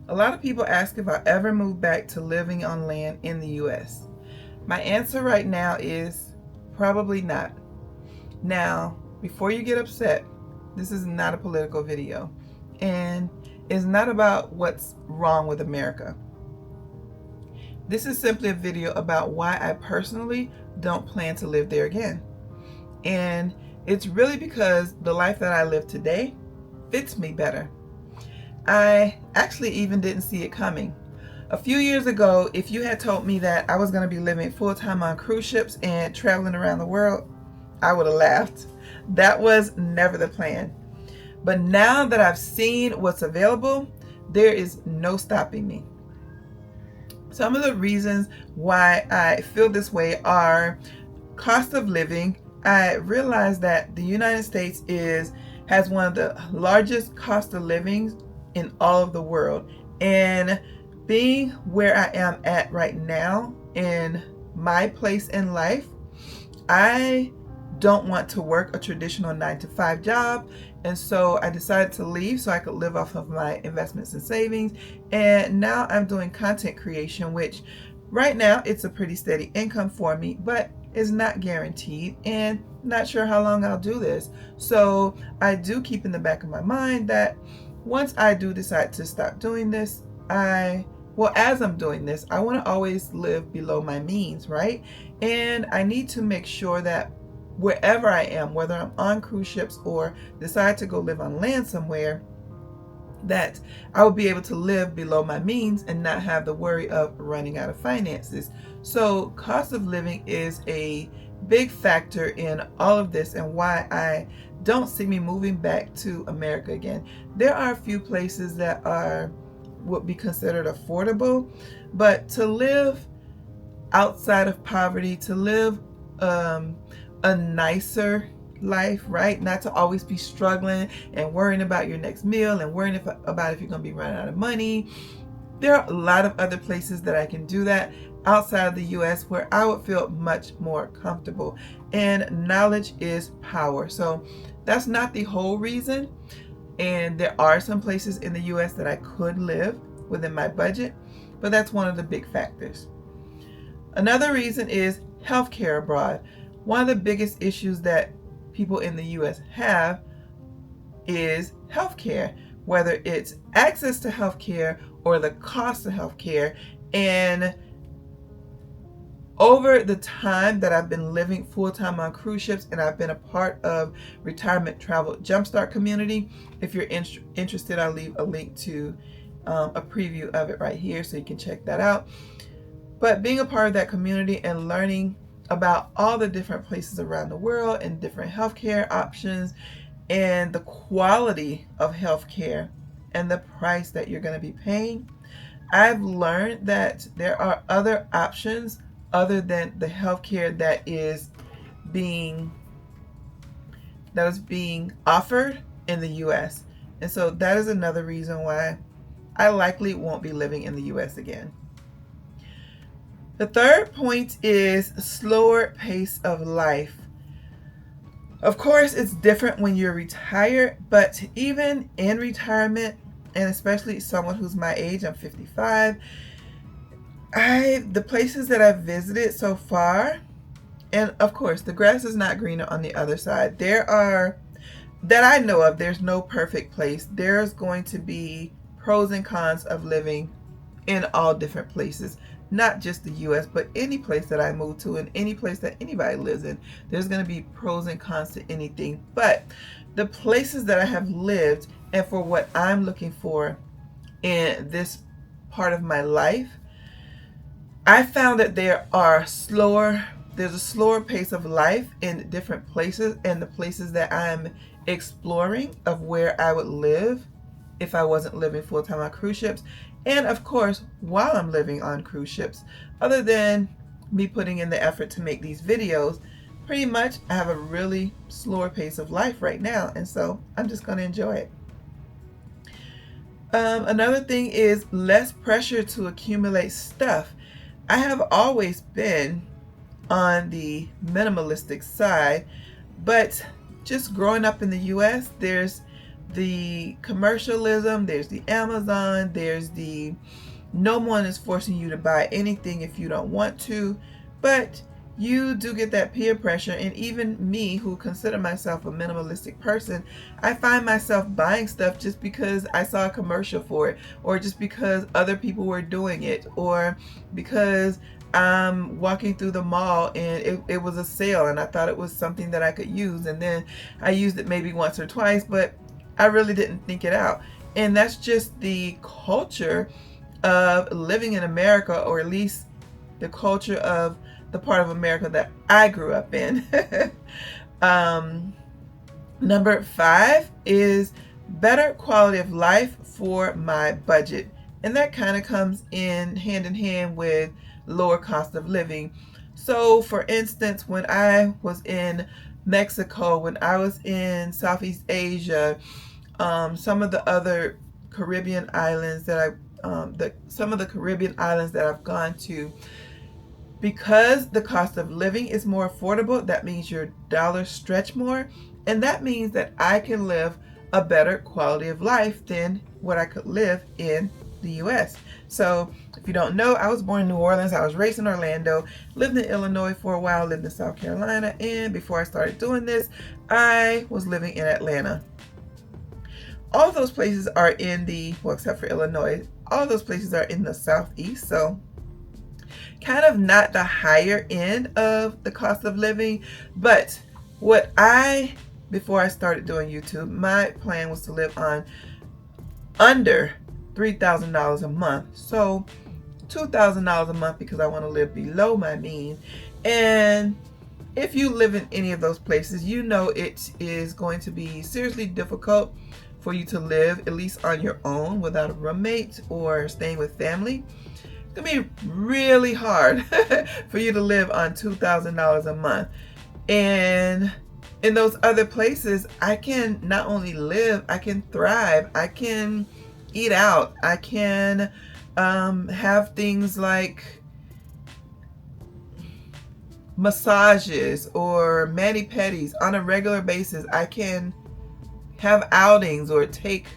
A lot of people ask if I ever move back to living on land in the US. My answer right now is probably not. Now, before you get upset, this is not a political video, and it's not about what's wrong with America. This is simply a video about why I personally don't plan to live there again. And it's really because the life that I live today fits me better. I actually even didn't see it coming. A few years ago, if you had told me that I was going to be living full-time on cruise ships and traveling around the world, I would have laughed. That was never the plan. But now that I've seen what's available, there is no stopping me. Some of the reasons why I feel this way are cost of living. I realize that the United States has one of the largest cost of living in all of the world. And being where I am at right now in my place in life, I don't want to work a traditional 9-to-5 job. And so I decided to leave so I could live off of my investments and savings. And now I'm doing content creation, which right now it's a pretty steady income for me, but is not guaranteed and not sure how long I'll do this. So I do keep in the back of my mind that once I do decide to stop doing this, as I'm doing this, I want to always live below my means, right? And I need to make sure that wherever I am, whether I'm on cruise ships or decide to go live on land somewhere, that I will be able to live below my means and not have the worry of running out of finances. So cost of living is a big factor in all of this and why I don't see me moving back to America again. There are a few places that would be considered affordable, but to live outside of poverty, to live a nicer life, right? Not to always be struggling and worrying about your next meal and worrying about if you're going to be running out of money. There are a lot of other places that I can do that outside of the US where I would feel much more comfortable. And knowledge is power. So that's not the whole reason. And there are some places in the US that I could live within my budget, but that's one of the big factors. Another reason is healthcare abroad. One of the biggest issues that people in the US have is healthcare, whether it's access to healthcare or the cost of healthcare. And over the time that I've been living full-time on cruise ships and I've been a part of retirement travel Jumpstart community, if you're interested, I'll leave a link to a preview of it right here so you can check that out. But being a part of that community and learning about all the different places around the world and different healthcare options and the quality of healthcare and the price that you're going to be paying, I've learned that there are other options other than the healthcare that is being offered in the US. And so that is another reason why I likely won't be living in the US again. The third point is slower pace of life. Of course, it's different when you're retired, but even in retirement, and especially someone who's my age, I'm 55, the places that I've visited so far, and of course, the grass is not greener on the other side. That I know of, there's no perfect place. There's going to be pros and cons of living in all different places. Not just the US, but any place that I move to and any place that anybody lives in, there's going to be pros and cons to anything. But the places that I have lived and for what I'm looking for in this part of my life, I found that there's a slower pace of life in different places, and the places that I'm exploring of where I would live if I wasn't living full-time on cruise ships. And of course, while I'm living on cruise ships, other than me putting in the effort to make these videos, pretty much I have a really slower pace of life right now. And so I'm just going to enjoy it. Another thing is less pressure to accumulate stuff. I have always been on the minimalistic side, but just growing up in the US, there's the commercialism, there's the Amazon, there's the no one is forcing you to buy anything if you don't want to, but you do get that peer pressure. And even me, who consider myself a minimalistic person, I find myself buying stuff just because I saw a commercial for it, or just because other people were doing it, or because I'm walking through the mall and it was a sale and I thought it was something that I could use, and then I used it maybe once or twice, but I really didn't think it out. And that's just the culture of living in America, or at least the culture of the part of America that I grew up in. Number 5 is better quality of life for my budget. And that kind of comes in hand with lower cost of living. So for instance, when I was in Mexico, when I was in Southeast Asia, some of the other Caribbean islands that some of the Caribbean islands that I've gone to, because the cost of living is more affordable, that means your dollars stretch more, and that means that I can live a better quality of life than what I could live in the US. So if you don't know, I was born in New Orleans, I was raised in Orlando, lived in Illinois for a while, lived in South Carolina, and before I started doing this, I was living in Atlanta. All of those places are in the, well, except for Illinois, all of those places are in the Southeast, so kind of not the higher end of the cost of living. But before I started doing YouTube, my plan was to live on under $3,000 a month. So $2,000 a month, because I want to live below my means. And if you live in any of those places, you know it is going to be seriously difficult for you to live, at least on your own, without a roommate or staying with family. It's gonna be really hard for you to live on $2,000 a month. And in those other places, I can not only live, I can thrive, I can eat out, I can have things like massages or mani-pedis on a regular basis. I can have outings or take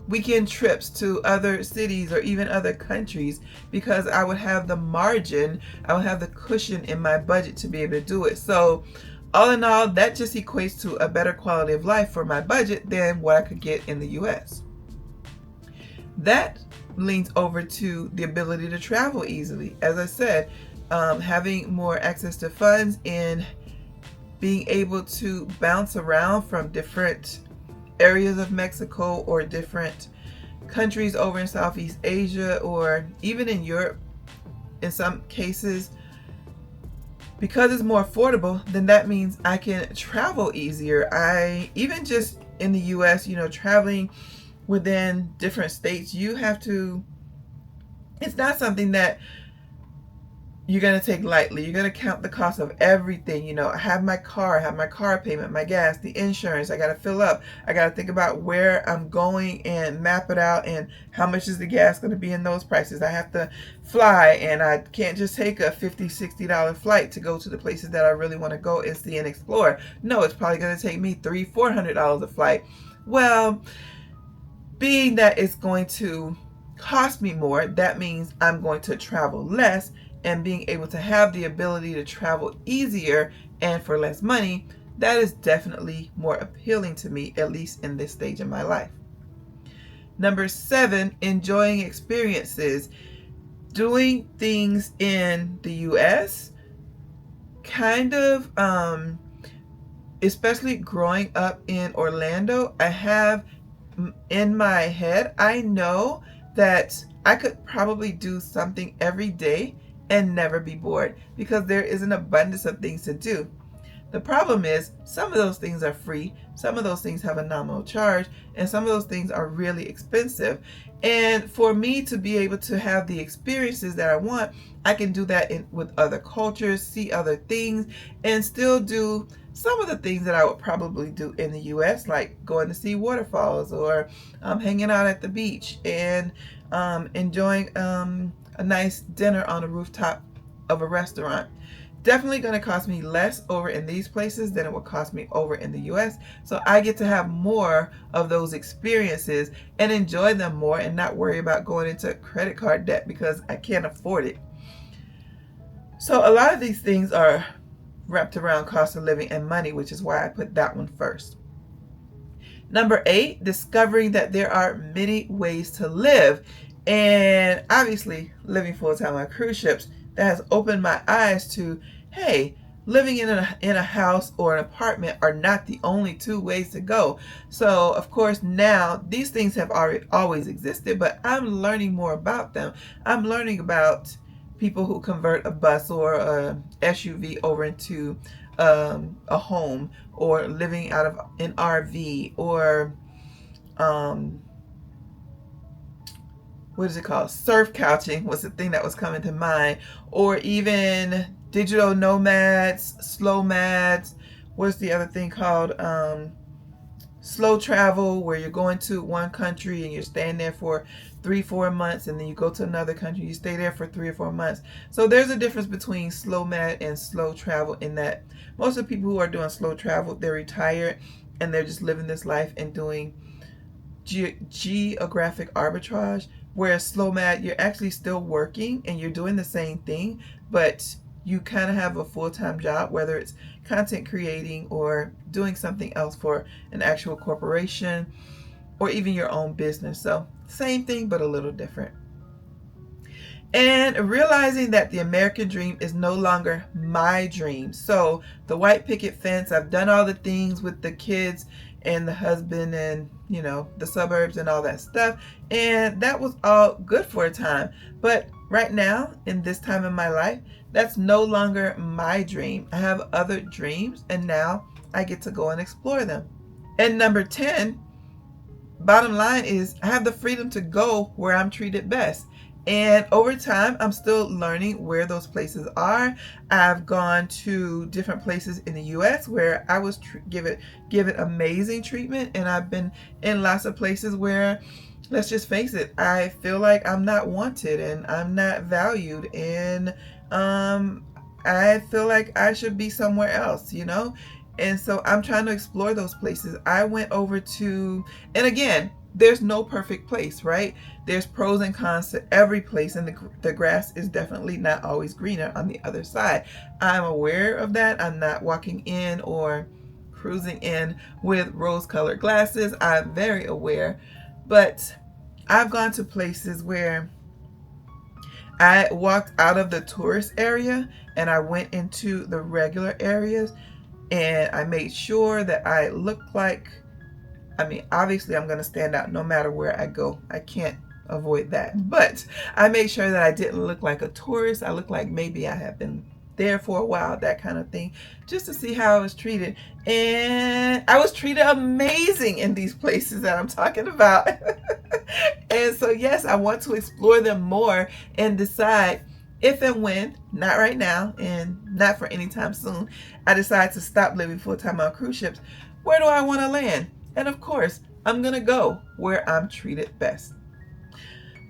weekend trips to other cities or even other countries, because I would have the margin, I would have the cushion in my budget to be able to do it. So all in all, that just equates to a better quality of life for my budget than what I could get in the US. That leans over to the ability to travel easily. As I said, having more access to funds and being able to bounce around from different areas of Mexico or different countries over in Southeast Asia, or even in Europe in some cases, because it's more affordable, then that means I can travel easier. Even just in the US, traveling within different states, it's not something that you're going to take lightly. You're going to count the cost of everything. I have my car payment, my gas, the insurance. I got to fill up. I got to think about where I'm going and map it out, and how much is the gas going to be in those prices. I have to fly, and I can't just take a $50, $60 flight to go to the places that I really want to go and see and explore. No, it's probably going to take me $300, $400 a flight. Well, being that it's going to cost me more, that means I'm going to travel less, and being able to have the ability to travel easier and for less money, that is definitely more appealing to me, at least in this stage of my life. Number 7, enjoying experiences. Doing things in the US, kind of, especially growing up in Orlando, I have in my head, I know that I could probably do something every day and never be bored, because there is an abundance of things to do. The problem is, some of those things are free, some of those things have a nominal charge, and some of those things are really expensive. And for me to be able to have the experiences that I want, I can do that with other cultures, see other things, and still do some of the things that I would probably do in the US, like going to see waterfalls, or hanging out at the beach, and enjoying a nice dinner on a rooftop of a restaurant. definitely going to cost me less over in these places than it will cost me over in the US. So I get to have more of those experiences and enjoy them more and not worry about going into credit card debt because I can't afford it. So a lot of these things are wrapped around cost of living and money, which is why I put that one first. Number 8, discovering that there are many ways to live. And obviously, living full-time on cruise ships, that has opened my eyes to, hey, living in a house or an apartment are not the only two ways to go. So, of course, now these things have always existed, but I'm learning more about them. I'm learning about people who convert a bus or a SUV over into a home, or living out of an RV, or what is it called? Surf couching was the thing that was coming to mind, or even digital nomads, slow mads. What's the other thing called? Slow travel, where you're going to one country and you're staying there for 3-4 months, and then you go to another country, you stay there for 3 or 4 months. So there's a difference between slow mad and slow travel, in that most of the people who are doing slow travel, they're retired and they're just living this life and doing geographic arbitrage. Whereas slow mad, you're actually still working and you're doing the same thing, but you kind of have a full-time job, whether it's content creating or doing something else for an actual corporation or even your own business. So same thing, but a little different. And realizing that the American dream is no longer my dream. So the white picket fence, I've done all the things with the kids and the husband and, you know, the suburbs and all that stuff. And that was all good for a time. But right now, in this time in my life, that's no longer my dream. I have other dreams, and now I get to go and explore them. And number 10, bottom line is I have the freedom to go where I'm treated best. And over time, I'm still learning where those places are. I've gone to different places in the US where I was given amazing treatment, and I've been in lots of places where, let's just face it, I feel like I'm not wanted and I'm not valued, and I feel like I should be somewhere else, you know? And so I'm trying to explore those places. I went over to, and again, there's no perfect place, right? There's pros and cons to every place, and the grass is definitely not always greener on the other side. I'm aware of that. I'm not walking in or cruising in with rose-colored glasses. I'm very aware. But I've gone to places where I walked out of the tourist area and I went into the regular areas, and I made sure that I looked like, I mean, obviously I'm going to stand out no matter where I go. I can't avoid that. But I made sure that I didn't look like a tourist. I looked like maybe I have been there for a while, that kind of thing, just to see how I was treated. And I was treated amazing in these places that I'm talking about. And so, yes, I want to explore them more and decide if and when, not right now and not for any time soon, I decide to stop living full-time on cruise ships, where do I want to land? And of course, I'm going to go where I'm treated best.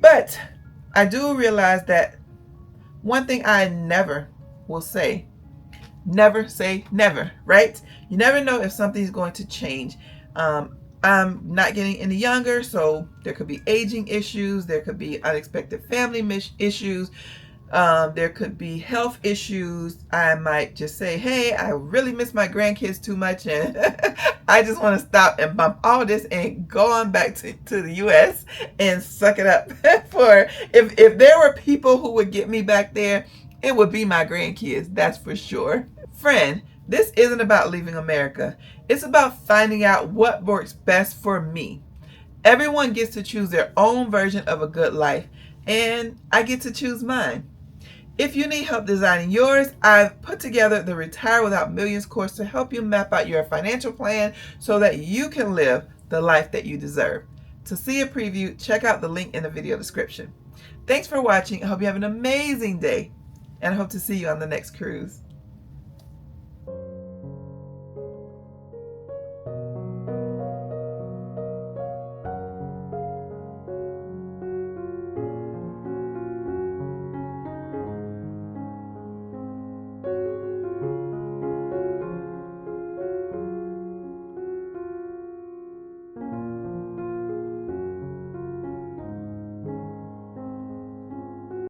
But I do realize that one thing I never will say, never say never, right? You never know if something's going to change. I'm not getting any younger, so there could be aging issues. There could be unexpected family issues. There could be health issues. I might just say, hey, I really miss my grandkids too much, and I just want to stop and bump all this and go on back to the US and suck it up. For if there were people who would get me back there, it would be my grandkids, that's for sure. Friend, this isn't about leaving America. It's about finding out what works best for me. Everyone gets to choose their own version of a good life, and I get to choose mine. If you need help designing yours, I've put together the Retire Without Millions course to help you map out your financial plan so that you can live the life that you deserve. To see a preview, check out the link in the video description. Thanks for watching. I hope you have an amazing day, and I hope to see you on the next cruise.